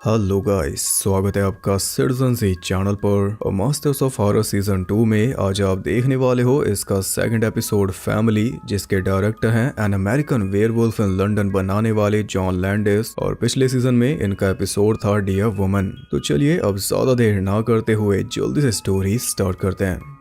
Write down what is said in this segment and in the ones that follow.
Hello guys, स्वागत है आपका सिटीजन सी चैनल पर। और मास्टर्स ऑफ हॉरर सीजन 2 में आज आप देखने वाले हो इसका सेकंड एपिसोड फैमिली, जिसके डायरेक्टर हैं an American werewolf in London बनाने वाले जॉन लैंडिस। और पिछले सीजन में इनका एपिसोड था डियर वुमन। तो चलिए अब ज्यादा देर ना करते हुए जल्दी से स्टोरी स्टार्ट करते हैं।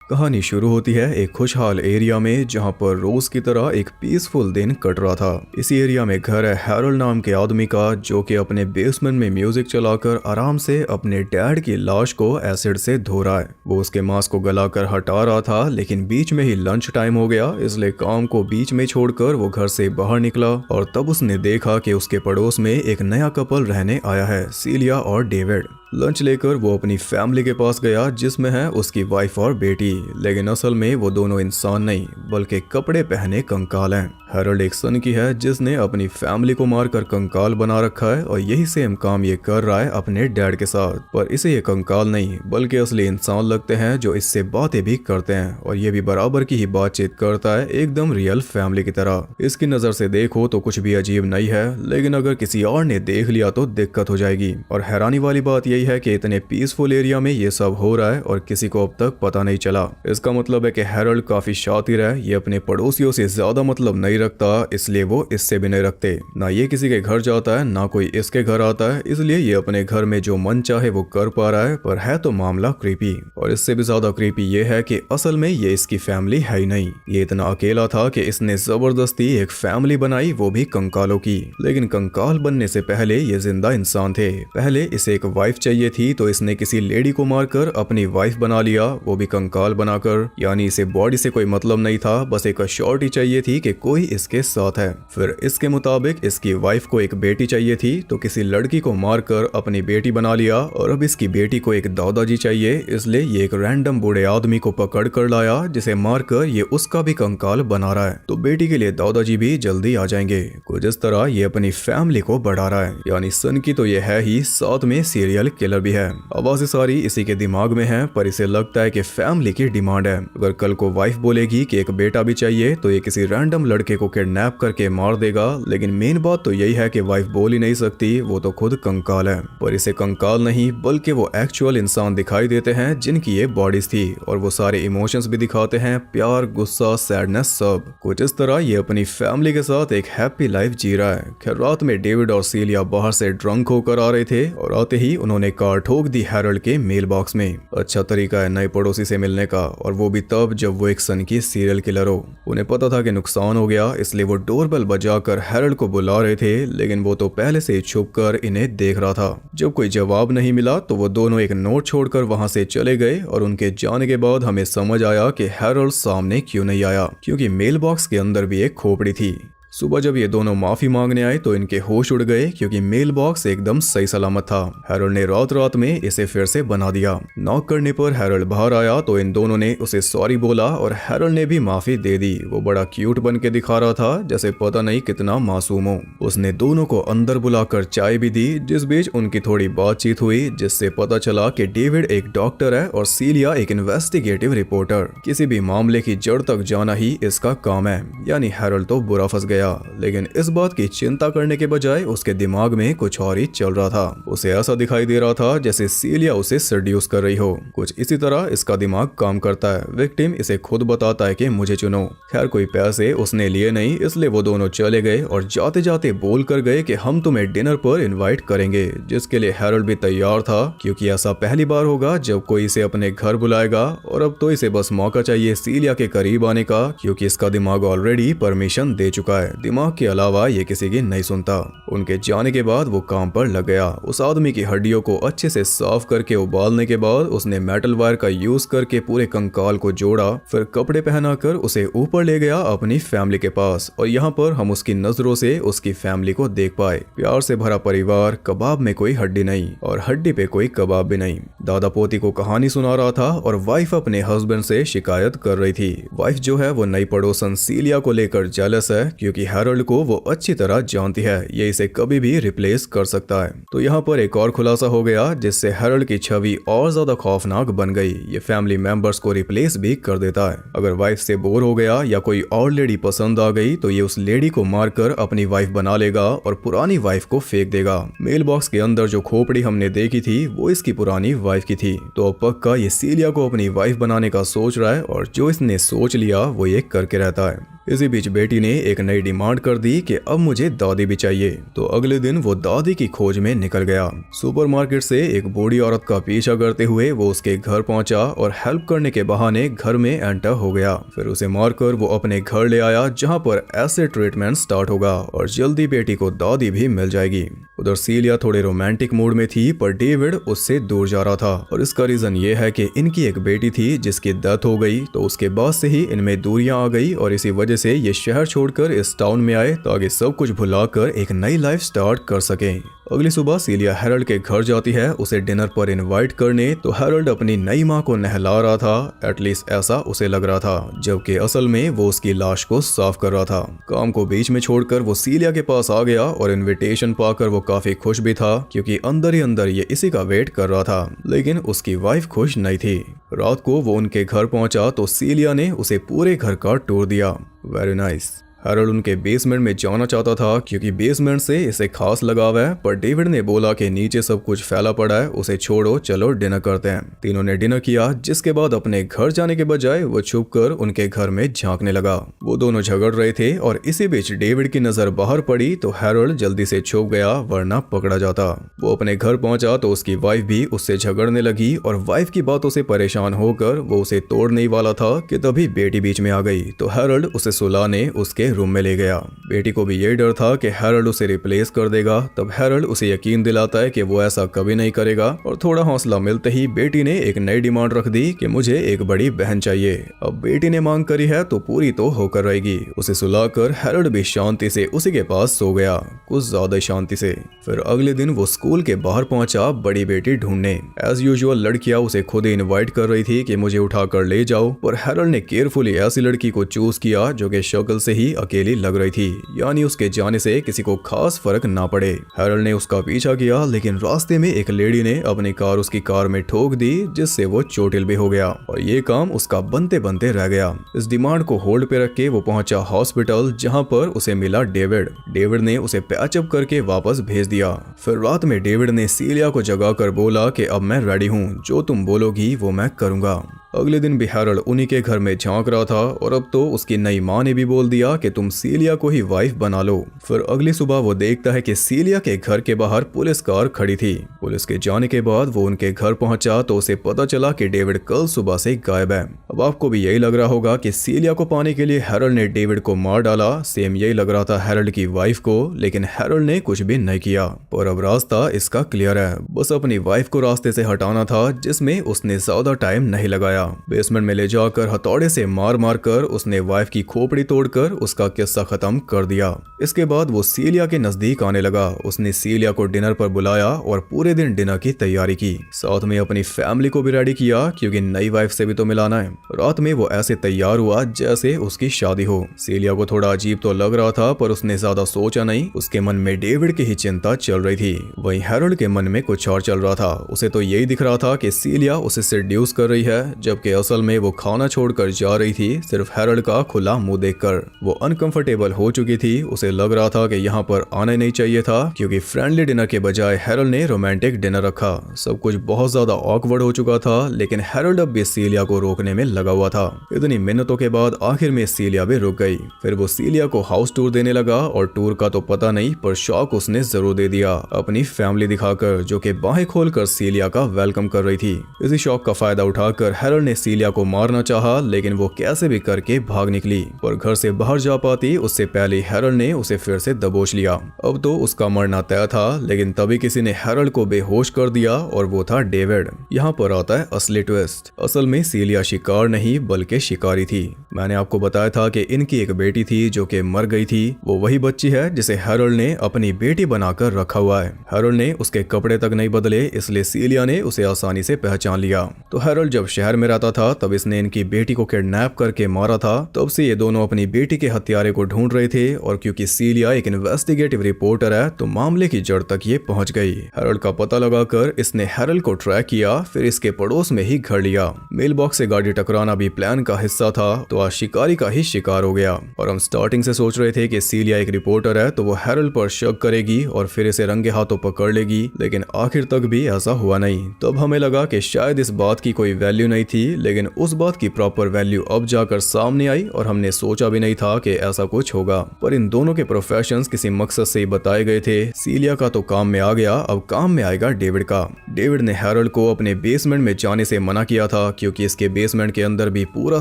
कहानी शुरू होती है एक खुशहाल एरिया में, जहां पर रोज की तरह एक पीसफुल दिन कट रहा था। इसी एरिया में घर है हैरोल्ड नाम के आदमी का, जो कि अपने बेसमेंट में म्यूजिक चलाकर आराम से अपने डैड की लाश को एसिड से धो रहा है। वो उसके मांस को गलाकर हटा रहा था, लेकिन बीच में ही लंच टाइम हो गया, इसलिए काम को बीच में छोड़कर वो घर से बाहर निकला। और तब उसने देखा कि उसके पड़ोस में एक नया कपल रहने आया है, सीलिया और डेविड। लंच लेकर वो अपनी फैमिली के पास गया, जिसमें है उसकी वाइफ और बेटी। लेकिन असल में वो दोनों इंसान नहीं, बल्कि कपड़े पहने कंकाल हैं। हैरोल्ड एक सन की है जिसने अपनी फैमिली को मारकर कंकाल बना रखा है, और यही सेम काम ये कर रहा है अपने डैड के साथ। पर इसे ये कंकाल नहीं बल्कि असली इंसान लगते हैं, जो इससे बातें भी करते हैं, और ये भी बराबर की ही बातचीत करता है, एकदम रियल फैमिली की तरह। इसकी नजर से देखो तो कुछ भी अजीब नहीं है, लेकिन अगर किसी और ने देख लिया तो दिक्कत हो जाएगी। और हैरानी वाली बात यही है कि इतने पीसफुल एरिया में ये सब हो रहा है और किसी को अब तक पता नहीं चला। इसका मतलब है कि हैरोल्ड काफी शातिर है, ये अपने पड़ोसियों से ज्यादा मतलब नहीं रखता, इसलिए वो इससे भी नहीं रखते। ना ये किसी के घर जाता है, ना कोई इसके घर आता है, इसलिए ये अपने घर में जो मन चाहे वो कर पा रहा है। पर है तो मामला क्रीपी। और इससे भी ज्यादा क्रीपी ये है कि असल में ये इसकी फैमिली है ही नहीं। ये इतना अकेला था कि इसने जबरदस्ती एक फैमिली बनाई, वो भी कंकालों की। लेकिन कंकाल बनने से पहले ये जिंदा इंसान थे। पहले इसे एक वाइफ चाहिए थी, तो इसने किसी लेडी को मारकर अपनी वाइफ बना लिया, वो भी कंकाल बनाकर। यानी इसे बॉडी से कोई मतलब नहीं था, बस एक अश्योरिटी चाहिए थी कि कोई इसके साथ है। फिर इसके मुताबिक इसकी वाइफ को एक बेटी चाहिए थी, तो किसी लड़की को मारकर अपनी बेटी बना लिया। और अब इसकी बेटी को एक दादाजी चाहिए, इसलिए ये एक रैंडम बूढ़े आदमी को पकड़ कर लाया, जिसे मारकर ये उसका भी कंकाल बना रहा है। तो बेटी के लिए दादाजी भी जल्दी आ जाएंगे। कुछ इस तरह ये अपनी फैमिली को बढ़ा रहा है। यानी सन की तो ये है ही, साथ में सीरियल किलर भी है। आवाजें सारी इसी के दिमाग में है, पर इसे लगता है कि फैमिली की डिमांड है। अगर कल को वाइफ बोलेगी कि एक बेटा भी चाहिए, तो ये किसी रैंडम लड़के को किडनैप करके मार देगा। लेकिन मेन बात तो यही है कि वाइफ बोल ही नहीं सकती, वो तो खुद कंकाल है। पर इसे कंकाल नहीं बल्कि वो एक्चुअल इंसान दिखाई देते हैं, जिनकी ये बॉडीज थी। और वो सारे इमोशंस भी दिखाते हैं, प्यार, गुस्सा, सैडनेस, सब कुछ इस तरह ये अपनी फैमिली के साथ एक हैप्पी लाइफ जी रहा है। खैर रात में डेविड और सीलिया बाहर से ड्रंक होकर आ रहे थे, और आते ही उन्होंने कार ठोक दी हैरोल्ड के मेल बॉक्स में। अच्छा तरीका है नए पड़ोसी से मिलने का, और वो भी तब जब वो एक सन की सीरियल किलर हो। उन्हें पता था कि नुकसान हो गया, इसलिए वो डोरबेल बजाकर हैरोल्ड को बुला रहे थे, लेकिन वो तो पहले से ही छुपकर इन्हें देख रहा था। जब कोई जवाब नहीं मिला तो वो दोनों एक नोट छोड़कर वहां से चले गए। और उनके जाने के बाद हमें समझ आया कि हैरोल्ड सामने क्यों नहीं आया, क्योंकि मेल बॉक्स के अंदर भी एक खोपड़ी थी। सुबह जब ये दोनों माफी मांगने आए तो इनके होश उड़ गए, क्योंकि मेल बॉक्स एकदम सही सलामत था। हैरोल्ड ने रात रात में इसे फिर से बना दिया। नॉक करने पर हैरोल्ड बाहर आया तो इन दोनों ने उसे सॉरी बोला, और हैरोल्ड ने भी माफी दे दी। वो बड़ा क्यूट बन के दिखा रहा था, जैसे पता नहीं कितना मासूम हो। उसने दोनों को अंदर बुलाकर चाय भी दी, जिस बीच उनकी थोड़ी बातचीत हुई, जिससे पता चला कि डेविड एक डॉक्टर है और सीलिया एक इन्वेस्टिगेटिव रिपोर्टर। किसी भी मामले की जड़ तक जाना ही इसका काम है। यानी हैरोल्ड तो बुरा फंस गया, लेकिन इस बात की चिंता करने के बजाय उसके दिमाग में कुछ और ही चल रहा था। उसे ऐसा दिखाई दे रहा था जैसे सीलिया उसे सेड्यूस कर रही हो। कुछ इसी तरह इसका दिमाग काम करता है। विक्टिम इसे खुद बताता है कि मुझे चुनो। खैर कोई पैसे उसने लिए नहीं, इसलिए वो दोनों चले गए, और जाते जाते बोल कर गए कि हम तुम्हें डिनर पर इनवाइट करेंगे, जिसके लिए हैरोल्ड भी तैयार था, क्योंकि ऐसा पहली बार होगा जब कोई इसे अपने घर बुलाएगा। और अब तो इसे बस मौका चाहिए सीलिया के करीब आने का, क्योंकि इसका दिमाग ऑलरेडी परमिशन दे चुका है। दिमाग के अलावा ये किसी की नहीं सुनता। उनके जाने के बाद वो काम पर लग गया। उस आदमी की हड्डियों को अच्छे से साफ करके उबालने के बाद उसने मेटल वायर का यूज करके पूरे कंकाल को जोड़ा, फिर कपड़े पहनाकर उसे ऊपर ले गया अपनी फैमिली के पास। और यहाँ पर हम उसकी नजरों से उसकी फैमिली को देख पाए। प्यार से भरा परिवार, कबाब में कोई हड्डी नहीं और हड्डी पे कोई कबाब भी नहीं। दादा पोती को कहानी सुना रहा था और वाइफ अपने हस्बैंड से शिकायत कर रही थी। वाइफ जो है वो नई पड़ोसन सीलिया को लेकर जेलस है, क्योंकि क्योंकि हैरोल्ड को वो अच्छी तरह जानती है ये इसे कभी भी रिप्लेस कर सकता है। तो यहाँ पर एक और खुलासा हो गया जिससे हैरोल्ड की छवि और ज्यादा खौफनाक बन गई। ये फैमिली मेंबर्स को रिप्लेस भी कर देता है। अगर वाइफ से बोर हो गया या कोई और लेडी पसंद आ गई तो ये उस लेडी को मारकर अपनी वाइफ बना लेगा और पुरानी वाइफ को फेंक देगा। मेल बॉक्स के अंदर जो खोपड़ी हमने देखी थी वो इसकी पुरानी वाइफ की थी। तो अब पक्का ये सीलिया को अपनी वाइफ बनाने का सोच रहा है और जो इसने सोच लिया वो ये करके रहता है। इसी बीच बेटी ने एक नई डिमांड कर दी कि अब मुझे दादी भी चाहिए। तो अगले दिन वो दादी की खोज में निकल गया। सुपरमार्केट से एक बूढ़ी औरत का पीछा करते हुए वो उसके घर पहुंचा और हेल्प करने के बहाने घर में एंटर हो गया। फिर उसे मारकर वो अपने घर ले आया जहां पर एसिड ट्रीटमेंट स्टार्ट होगा और जल्दी बेटी को दादी भी मिल जाएगी। उधर सीलिया थोड़े रोमांटिक मूड में थी पर डेविड उससे दूर जा रहा था और इसका रीजन ये है कि इनकी एक बेटी थी जिसकी डेथ हो गई। तो उसके बाद से ही इनमें दूरियां आ गई और इसी वजह से ये शहर छोड़कर इस टाउन में आए ताकि सब कुछ भुलाकर एक नई लाइफ स्टार्ट कर सके। अगली सुबह सीलिया हैरोल्ड के घर जाती है उसे डिनर पर इनवाइट करने। तो हैरोल्ड अपनी नई माँ को नहला रहा था, एटलीस्ट ऐसा उसे लग रहा था, जबकि असल में वो उसकी लाश को साफ कर रहा था। काम को बीच में छोड़कर वो सीलिया के पास आ गया और इनविटेशन पाकर वो काफी खुश भी था क्योंकि अंदर ही अंदर ये इसी का वेट कर रहा था। लेकिन उसकी वाइफ खुश नहीं थी। रात को वो उनके घर पहुंचा तो सीलिया ने उसे पूरे घर का टूर दिया। Very nice. हैरोल्ड उनके बेसमेंट में जाना चाहता था क्योंकि बेसमेंट से इसे खास लगाव है, पर डेविड ने बोला कि नीचे सब कुछ फैला पड़ा है, उसे छोड़ो, चलो डिनर करते हैं। तीनों ने डिनर किया जिसके बाद अपने घर जाने के बजाय वो छुपकर उनके घर में झांकने लगा। वो दोनों झगड़ रहे थे और इसी बीच डेविड की नजर बाहर पड़ी तो हैरोल्ड जल्दी से छुप गया वरना पकड़ा जाता। वो अपने घर पहुंचा तो उसकी वाइफ भी उससे झगड़ने लगी और वाइफ की बातों से परेशान होकर वो उसे तोड़ने वाला था कि तभी बेटी बीच में आ गई। तो हैरोल्ड उसे सुलाने उसके रूम में ले गया। बेटी को भी यही डर था कि हैरोल्ड उसे रिप्लेस कर देगा। तब हैरोल्ड उसे यकीन दिलाता है कि वो ऐसा कभी नहीं करेगा और थोड़ा हौसला मिलते ही बेटी ने एक नई डिमांड रख दी कि मुझे एक बड़ी बहन चाहिए। अब बेटी ने मांग करी है तो पूरी तो होकर रहेगी। उसे सुलाकर हैरोल्ड भी शांति से उसी के पास सो गया, कुछ ज्यादा शांति से। फिर अगले दिन वो स्कूल के बाहर पहुंचा बड़ी बेटी ढूंढने। एज यूजुअल लड़कियां उसे खुद ही इनवाइट कर रही थी कि मुझे उठाकर ले जाओ, पर हैरोल्ड ने केयरफुली ऐसी लड़की को चूज किया जो कि शक्ल से ही अकेली लग रही थी, यानी उसके जाने से किसी को खास फर्क ना पड़े। हैरोल्ड ने उसका पीछा किया लेकिन रास्ते में एक लेडी ने अपनी कार उसकी कार में ठोक दी जिससे वो चोटिल भी हो गया और ये काम उसका बनते बनते रह गया। इस डिमांड को होल्ड पे रख के वो पहुंचा हॉस्पिटल जहां पर उसे मिला डेविड। डेविड ने उसे पैचअप करके वापस भेज दिया। फिर रात में डेविड ने सीलिया को जगाकर बोला कि अब मैं रेडी हूँ, जो तुम बोलोगी वो मैं करूंगा। अगले दिन भी हैरोल्ड उन्हीं के घर में झांक रहा था और अब तो उसकी नई माँ ने भी बोल दिया कि तुम सीलिया को ही वाइफ बना लो। फिर अगली सुबह वो देखता है कि सीलिया के घर के बाहर पुलिस कार खड़ी थी। पुलिस के जाने के बाद वो उनके घर पहुंचा तो उसे पता चला कि डेविड कल सुबह से गायब है। अब आपको भी यही लग रहा होगा कि सीलिया को पाने के लिए हैरोल्ड ने डेविड को मार डाला। सेम यही लग रहा था हैरोल्ड की वाइफ को, लेकिन हैरोल्ड ने कुछ भी नहीं किया। पर अब रास्ता इसका क्लियर है, बस अपनी वाइफ को रास्ते से हटाना था जिसमें उसने ज्यादा टाइम नहीं लगाया। बेसमेंट में ले जाकर हथौड़े से मार मार कर उसने वाइफ की खोपड़ी तोड़कर उसका किस्सा खत्म कर दिया। इसके बाद वो सीलिया के नजदीक आने लगा। उसने सीलिया को डिनर पर बुलाया और पूरे दिन डिनर की तैयारी की, साथ में अपनी फैमिली को भी रेडी किया क्योंकि नई वाइफ से भी तो मिलाना है। रात में वो ऐसे तैयार हुआ जैसे उसकी शादी हो। सीलिया को थोड़ा अजीब तो लग रहा था पर उसने ज्यादा सोचा नहीं। उसके मन में डेविड की ही चिंता चल रही थी, वहीं हैरोल्ड के मन में कुछ और चल रहा था। उसे तो यही दिख रहा था कि सीलिया उसे सेड्यूस कर रही है, जबकि असल में वो खाना छोड़कर जा रही थी सिर्फ हैरोल्ड का खुला मुंह देखकर। वो अनकंफर्टेबल हो चुकी थी। उसे लग रहा था कि यहाँ पर आना नहीं चाहिए था क्योंकि फ्रेंडली डिनर के बजाय हैरोल्ड ने रोमांटिक डिनर रखा। सब कुछ बहुत ज्यादा ऑकवर्ड हो चुका था, लेकिन हैरोल्ड अब भी सीलिया को रोकने में लगा हुआ था। इतनी मिन्नतों के बाद आखिर में सीलिया भी रुक गई। फिर वो सीलिया को हाउस टूर देने लगा और टूर का तो पता नहीं पर शौक उसने जरूर दे दिया, अपनी फैमिली दिखाकर, जो कि बाहें खोलकर सीलिया का वेलकम कर रही थी। इसी शौक का फायदा उठाकर हैरोल्ड ने सीलिया को मारना चाहा, लेकिन वो कैसे भी करके भाग निकली। पर घर से बाहर जा पाती उससे पहले हैरोल्ड ने उसे फिर से दबोच लिया। अब तो उसका मरना तय था, लेकिन तभी किसी ने हैरोल्ड को बेहोश कर दिया और वो था डेविड। यहाँ पर आता है असली ट्विस्ट। असल में सीलिया शिकार नहीं बल्कि शिकारी थी। मैंने आपको बताया था कि इनकी एक बेटी थी जो कि मर गई थी। वो वही बच्ची है जिसे हैरोल्ड ने अपनी बेटी बनाकर रखा हुआ है। हैरोल्ड ने उसके कपड़े तक नहीं बदले, इसलिए सीलिया ने उसे आसानी से पहचान लिया। तो हैरोल्ड जब शहर में रहता था तब इसने इनकी बेटी को किडनैप करके मारा था। तब से ये दोनों अपनी बेटी के हत्यारे को ढूंढ रहे थे और क्योंकि सीलिया एक इन्वेस्टिगेटिव रिपोर्टर है तो मामले की जड़ तक ये पहुंच गई। हैरोल्ड का पता लगाकर इसने हैरोल्ड को ट्रैक किया, फिर इसके पड़ोस में ही घर लिया। मेल बॉक्स से गाड़ी टकराना भी प्लान का हिस्सा था, तो आज शिकारी का ही शिकार हो गया। और हम स्टार्टिंग से सोच रहे थे कि सीलिया एक रिपोर्टर है तो वो हैरोल्ड पर शक करेगी और फिर इसे रंगे हाथों पकड़ लेगी, लेकिन आखिर तक भी ऐसा हुआ नहीं। तब हमें लगा कि शायद इस बात की कोई वैल्यू नहीं थी, लेकिन उस बात की प्रॉपर वैल्यू अब जाकर सामने आई और हमने सोचा भी नहीं था कि ऐसा कुछ होगा। पर इन दोनों के प्रोफेशंस किसी मकसद से ही बताए गए थे। सीलिया का तो काम में आ गया, अब काम में आएगा डेविड का। डेविड ने हैरोल्ड को अपने बेसमेंट में जाने से मना किया था क्योंकि इसके बेसमेंट के अंदर भी पूरा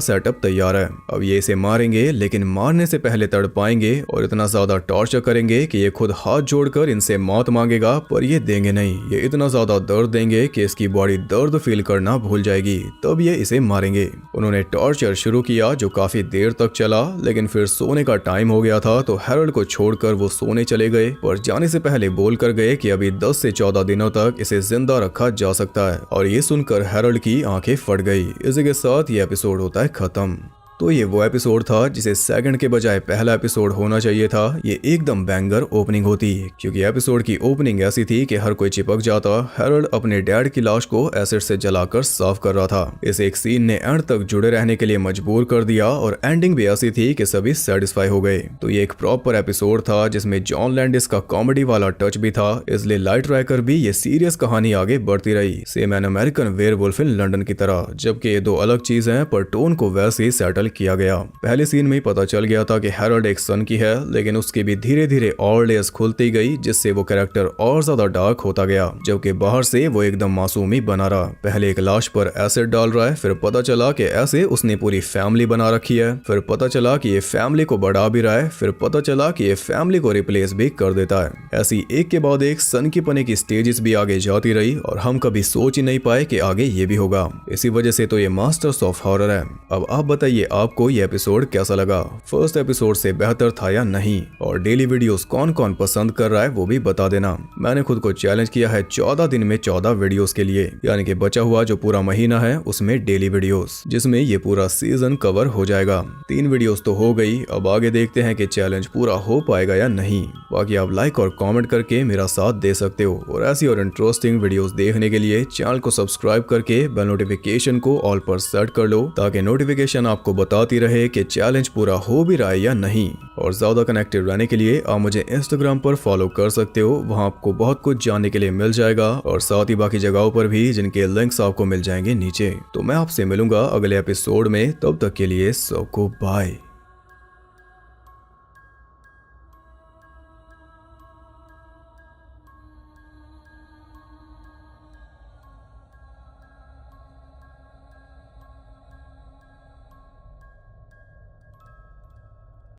सेटअप तैयार है। अब ये इसे मारेंगे, लेकिन मारने से पहले तड़पाएंगे और इतना ज्यादा टॉर्चर करेंगे कि ये खुद हाथ जोड़कर इनसे मौत मांगेगा, पर ये देंगे नहीं। ये इतना ज्यादा दर्द देंगे कि इसकी बॉडी दर्द फील करना भूल जाएगी, तब ये इसे मारेंगे। उन्होंने टॉर्चर शुरू किया जो काफी देर तक चला, लेकिन फिर सोने का टाइम हो गया था तो हैरोल्ड को छोड़कर वो सोने चले गए, पर जाने से पहले बोल कर गए कि अभी 10 से 14 दिनों तक इसे जिंदा रखा जा सकता है। और ये सुनकर हैरोल्ड की आंखें फट गई। इसी के साथ ये एपिसोड होता है खत्म। तो ये वो एपिसोड था जिसे सेकंड के बजाय पहला एपिसोड होना चाहिए था। ये एकदम बैंगर ओपनिंग होती, क्योंकि एपिसोड की ओपनिंग ऐसी थी कि हर कोई चिपक जाता। हैरोल्ड अपने डैड की लाश को एसिड से जलाकर साफ कर रहा था। इस एक सीन ने एंड तक जुड़े रहने के लिए मजबूर कर दिया और एंडिंग भी ऐसी थी कि सभी सेटिस्फाई हो गए। तो ये एक प्रॉपर एपिसोड था जिसमें जॉन लैंडिस का कॉमेडी वाला टच भी था, इसलिए लाइट रहकर भी ये सीरियस कहानी आगे बढ़ती रही, same an American werewolf in London की तरह। जबकि ये दो अलग चीज हैं, पर टोन को वैसे ही सेटल किया गया। पहले सीन में ही पता चल गया था कि हैरोल्ड एक सन की है, लेकिन उसकी भी धीरे धीरे और लेयर्स खुलती गई, जिससे वो कैरेक्टर और ज्यादा डार्क होता गया। जबकि बाहर से वो एकदम मासूम ही बना रहा। पहले एक लाश पर एसिड डाल रहा है, फिर पता चला कि ऐसे उसने पूरी फैमिली बना रखी है, फिर पता चला कि ये फैमिली को बढ़ा भी रहा है, फिर पता चला कि ये फैमिली को रिप्लेस भी कर देता है। ऐसी एक के बाद एक सन की पने की स्टेजेस भी आगे जाती रही और हम कभी सोच ही नहीं पाए कि आगे ये भी होगा। इसी वजह से तो ये मास्टर्स ऑफ हॉरर है। अब आप बताइए आपको ये एपिसोड कैसा लगा? फर्स्ट एपिसोड से बेहतर था या नहीं? और डेली वीडियोस कौन कौन पसंद कर रहा है वो भी बता देना। मैंने खुद को चैलेंज किया है 14 दिन में 14 वीडियोस के लिए, यानी कि बचा हुआ जो पूरा महीना है उसमें डेली वीडियोस, जिसमें ये पूरा सीजन कवर हो जाएगा। 3 वीडियोस तो हो गई, अब आगे देखते हैं कि चैलेंज पूरा हो पाएगा या नहीं। बाकी आप लाइक और कॉमेंट करके मेरा साथ दे सकते हो, और ऐसी और इंटरेस्टिंग वीडियोस देखने के लिए चैनल को सब्सक्राइब करके बेल नोटिफिकेशन को ऑल पर सेट कर लो, ताकि नोटिफिकेशन आपको बताती रहे कि चैलेंज पूरा हो भी रहा है या नहीं। और ज्यादा कनेक्टेड रहने के लिए आप मुझे इंस्टाग्राम पर फॉलो कर सकते हो, वहां आपको बहुत कुछ जानने के लिए मिल जाएगा, और साथ ही बाकी जगहों पर भी जिनके लिंक्स आपको मिल जाएंगे नीचे। तो मैं आपसे मिलूंगा अगले एपिसोड में, तब तक के लिए सबको बाय।